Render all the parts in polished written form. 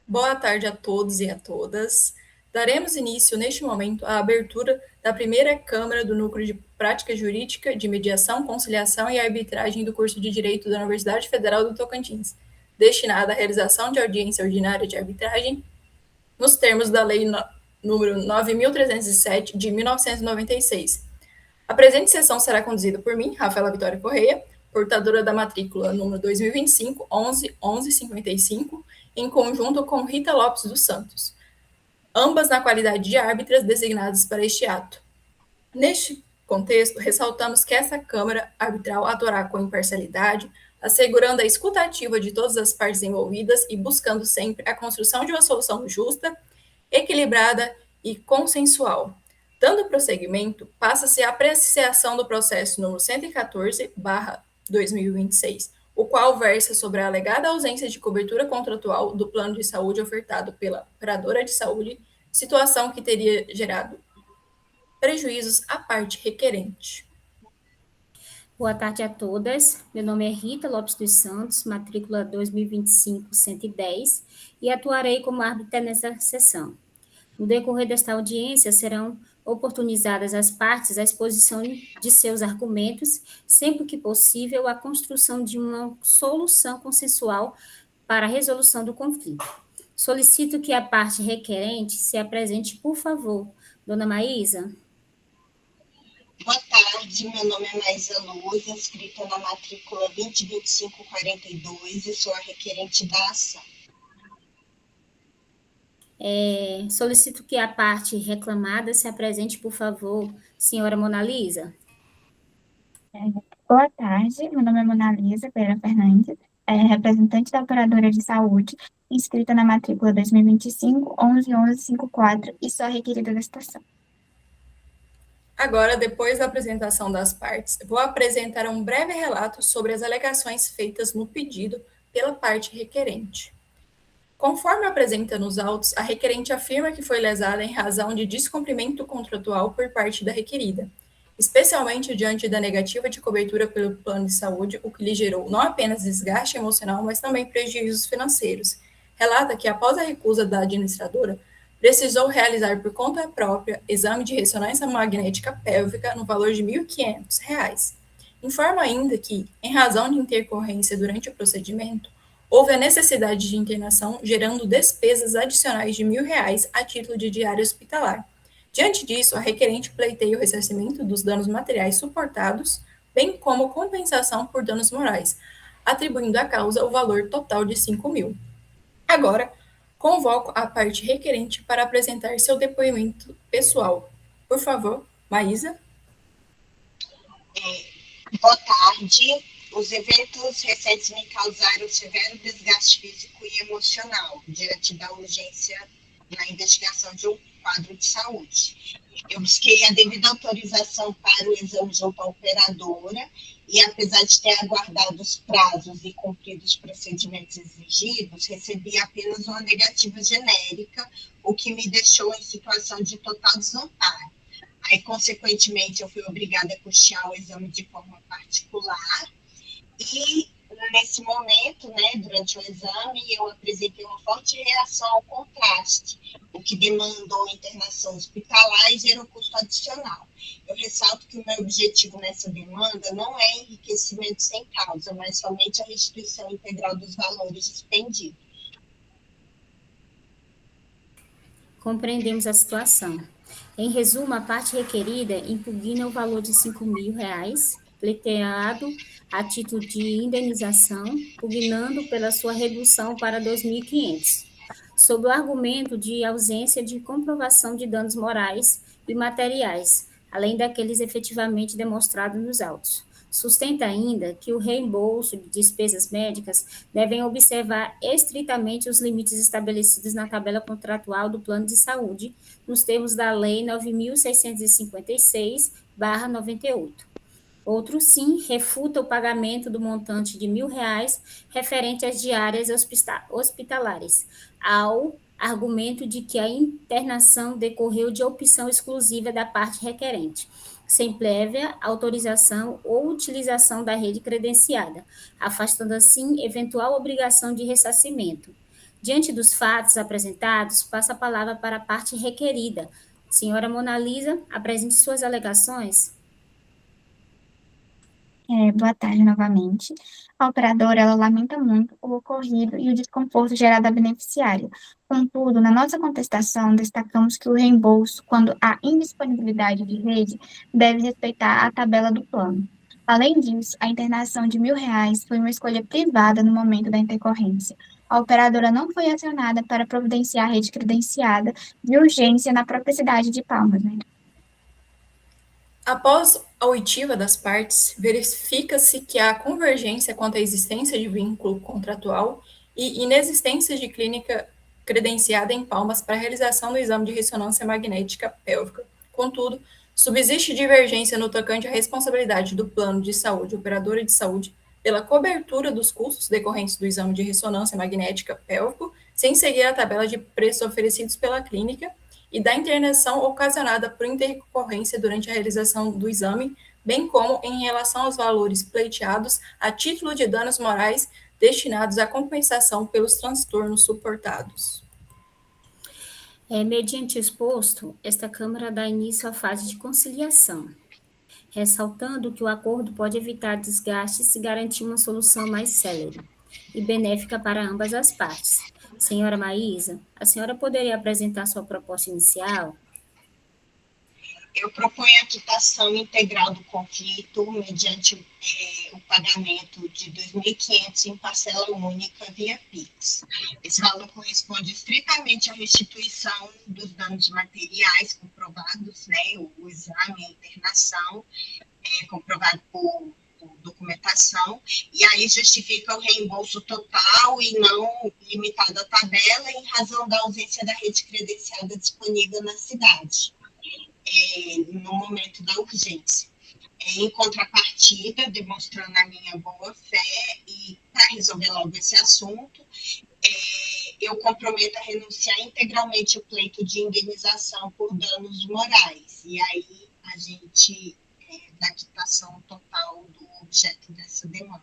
Boa tarde a todos e a todas. Daremos início, neste momento, à abertura da primeira Câmara do Núcleo de Prática Jurídica de Mediação, Conciliação e Arbitragem do curso de Direito da Universidade Federal do Tocantins, destinada à realização de audiência ordinária de arbitragem, nos termos da Lei número 9.307, de 1996. A presente sessão será conduzida por mim, Rafaela Vitória Correia, portadora da matrícula número 2025 111155, em conjunto com Rita Lopes dos Santos, ambas na qualidade de árbitras designadas para este ato. Neste contexto, ressaltamos que essa Câmara Arbitral atuará com imparcialidade, assegurando a escuta ativa de todas as partes envolvidas e buscando sempre a construção de uma solução justa, equilibrada e consensual. Dando prosseguimento, passa-se a apreciação do processo número 114/2026, o qual versa sobre a alegada ausência de cobertura contratual do plano de saúde ofertado pela operadora de saúde, situação que teria gerado prejuízos à parte requerente. Boa tarde a todas. Meu nome é Rita Lopes dos Santos, matrícula 2025-110, e atuarei como árbitra nessa sessão. No decorrer desta audiência, serão oportunizadas às partes a exposição de seus argumentos, sempre que possível, a construção de uma solução consensual para a resolução do conflito. Solicito que a parte requerente se apresente, por favor. Dona Maísa? Boa tarde, meu nome é Maísa Luz, inscrita na matrícula 202542 e sou a requerente da ação. Solicito que a parte reclamada se apresente, por favor, senhora Mona Lisa. Boa tarde, meu nome é Mona Lisa Pereira Fernandes, representante da operadora de saúde, inscrita na matrícula 2025 111154 e sou a requerida da estação. Agora, depois da apresentação das partes, vou apresentar um breve relato sobre as alegações feitas no pedido pela parte requerente. Conforme apresenta nos autos, a requerente afirma que foi lesada em razão de descumprimento contratual por parte da requerida, especialmente diante da negativa de cobertura pelo plano de saúde, o que lhe gerou não apenas desgaste emocional, mas também prejuízos financeiros. Relata que, após a recusa da administradora, precisou realizar por conta própria exame de ressonância magnética pélvica no valor de R$ 1.500. Informa ainda que, em razão de intercorrência durante o procedimento, houve a necessidade de internação, gerando despesas adicionais de R$ 1.000 a título de diária hospitalar. Diante disso, a requerente pleiteia o ressarcimento dos danos materiais suportados, bem como compensação por danos morais, atribuindo à causa o valor total de R$ 5.000. Agora, convoco a parte requerente para apresentar seu depoimento pessoal. Por favor, Maísa. Boa tarde. Os eventos recentes me causaram severo desgaste físico e emocional diante da urgência na investigação de um quadro de saúde. Eu busquei a devida autorização para o exame junto à operadora e, apesar de ter aguardado os prazos e cumprido os procedimentos exigidos, recebi apenas uma negativa genérica, o que me deixou em situação de total desamparo. Aí, consequentemente, eu fui obrigada a custear o exame de forma particular e, nesse momento, durante o exame, eu apresentei uma forte reação ao contraste, o que demandou internação hospitalar e gerou custo adicional. Eu ressalto que o meu objetivo nessa demanda não é enriquecimento sem causa, mas somente a restituição integral dos valores dispendidos. Compreendemos a situação. Em resumo, a parte requerida impugna o valor de R$ 5.000, pleiteado a título de indenização, pugnando pela sua redução para R$ 2.500, sob o argumento de ausência de comprovação de danos morais e materiais, além daqueles efetivamente demonstrados nos autos. Sustenta ainda que o reembolso de despesas médicas devem observar estritamente os limites estabelecidos na tabela contratual do plano de saúde, nos termos da Lei 9.656/98. Outro sim refuta o pagamento do montante de R$ 1.000 referente às diárias hospitalares, ao argumento de que a internação decorreu de opção exclusiva da parte requerente, sem prévia autorização ou utilização da rede credenciada, afastando assim eventual obrigação de ressarcimento. Diante dos fatos apresentados, passa a palavra para a parte requerida. Senhora Mona Lisa, apresente suas alegações. Boa tarde novamente. A operadora, ela lamenta muito o ocorrido e o desconforto gerado à beneficiária. Contudo, na nossa contestação, destacamos que o reembolso, quando há indisponibilidade de rede, deve respeitar a tabela do plano. Além disso, a internação de R$ 1.000 foi uma escolha privada no momento da intercorrência. A operadora não foi acionada para providenciar a rede credenciada de urgência na própria cidade de Palmas, né? Após a oitiva das partes, verifica-se que há convergência quanto à existência de vínculo contratual e inexistência de clínica credenciada em Palmas para a realização do exame de ressonância magnética pélvica. Contudo, subsiste divergência no tocante à responsabilidade do plano de saúde, operadora de saúde, pela cobertura dos custos decorrentes do exame de ressonância magnética pélvico, sem seguir a tabela de preços oferecidos pela clínica, e da internação ocasionada por intercorrência durante a realização do exame, bem como em relação aos valores pleiteados a título de danos morais destinados à compensação pelos transtornos suportados. Mediante o exposto, esta Câmara dá início à fase de conciliação, ressaltando que o acordo pode evitar desgastes e garantir uma solução mais célere e benéfica para ambas as partes. Senhora Maísa, a senhora poderia apresentar sua proposta inicial? Eu proponho a quitação integral do conflito mediante o pagamento de R$ 2.500 em parcela única via Pix. Esse valor corresponde estritamente à restituição dos danos materiais comprovados, né, o exame, a internação, comprovado por documentação, e aí justifica o reembolso total e não limitado à tabela em razão da ausência da rede credenciada disponível na cidade, no momento da urgência. Em contrapartida, demonstrando a minha boa-fé e para resolver logo esse assunto, eu comprometo a renunciar integralmente o pleito de indenização por danos morais, e aí a gente da quitação total do objeto dessa demanda.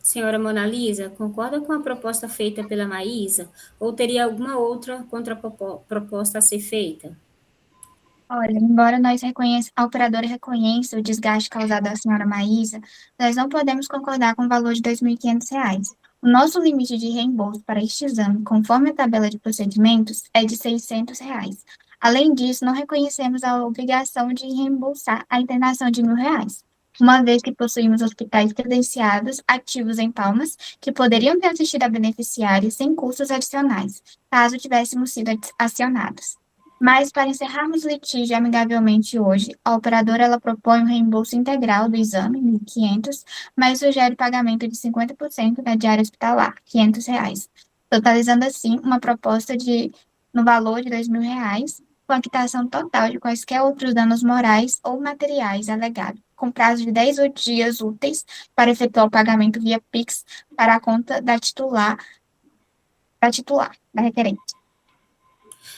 Senhora Mona Lisa, concorda com a proposta feita pela Maísa ou teria alguma outra contraproposta a ser feita? Olha, embora a operadora reconheça o desgaste causado à senhora Maísa, nós não podemos concordar com o valor de R$ 2.500. O nosso limite de reembolso para este exame, conforme a tabela de procedimentos, é de R$ 600. Além disso, não reconhecemos a obrigação de reembolsar a internação de R$ 1.000, uma vez que possuímos hospitais credenciados ativos em Palmas que poderiam ter assistido a beneficiários sem custos adicionais, caso tivéssemos sido acionados. Mas, para encerrarmos o litígio amigavelmente hoje, a operadora ela propõe um reembolso integral do exame, R$ 1.500, mas sugere o pagamento de 50% da diária hospitalar, R$ 500, totalizando assim uma proposta no valor de R$ 2.000, com a quitação total de quaisquer outros danos morais ou materiais alegados, com prazo de 10 dias úteis para efetuar o pagamento via Pix para a conta da titular, da requerente.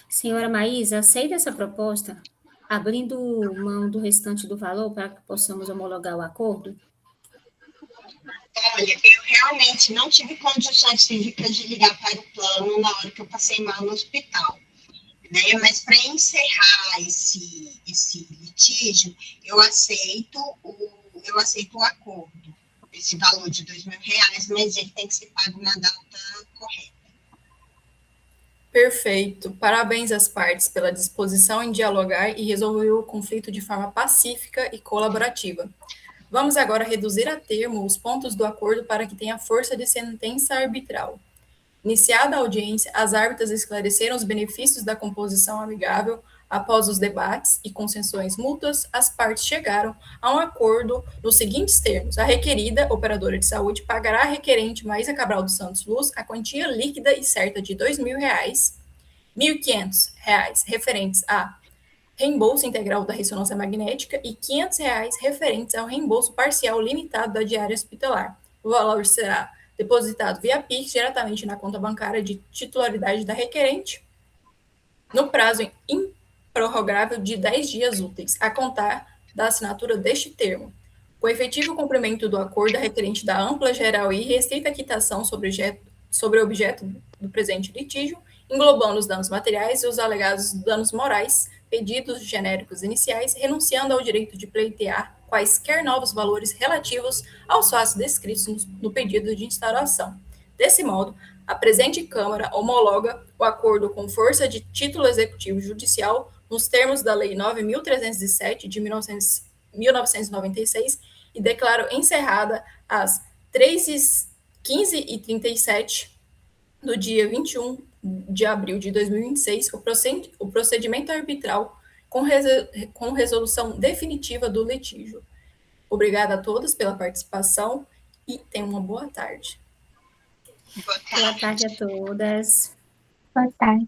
Senhora Maísa, aceita essa proposta, abrindo mão do restante do valor para que possamos homologar o acordo? Olha, eu realmente não tive condições físicas de ligar para o plano na hora que eu passei mal no hospital, né? Mas para encerrar esse litígio, eu aceito o acordo, esse valor de R$ 2.000, mas ele tem que ser pago na data correta. Perfeito. Parabéns às partes pela disposição em dialogar e resolver o conflito de forma pacífica e colaborativa. Vamos agora reduzir a termo os pontos do acordo para que tenha força de sentença arbitral. Iniciada a audiência, as árbitras esclareceram os benefícios da composição amigável. Após os debates e concessões mútuas, as partes chegaram a um acordo nos seguintes termos: a requerida, operadora de saúde, pagará à requerente Maísa Cabral dos Santos Luz a quantia líquida e certa de R$ 2.000, R$ 1.500 referentes a reembolso integral da ressonância magnética e R$ 500 referentes ao reembolso parcial limitado da diária hospitalar. O valor será depositado via Pix diretamente na conta bancária de titularidade da requerente, no prazo improrrogável prorrogável de 10 dias úteis, a contar da assinatura deste termo. Com efetivo cumprimento do acordo requerente da ampla, geral e restrita quitação sobre o objeto do presente litígio, englobando os danos materiais e os alegados danos morais, pedidos genéricos iniciais, renunciando ao direito de pleitear quaisquer novos valores relativos aos fatos descritos no pedido de instauração. Desse modo, a presente Câmara homologa o acordo com força de título executivo judicial nos termos da Lei 9.307 de 1996 e declaro encerrada às 15h37 do dia 21 de abril de 2026 o procedimento arbitral com resolução definitiva do litígio. Obrigada a todos pela participação e tenham uma boa tarde. Boa Boa tarde. tarde a todas. Boa tarde.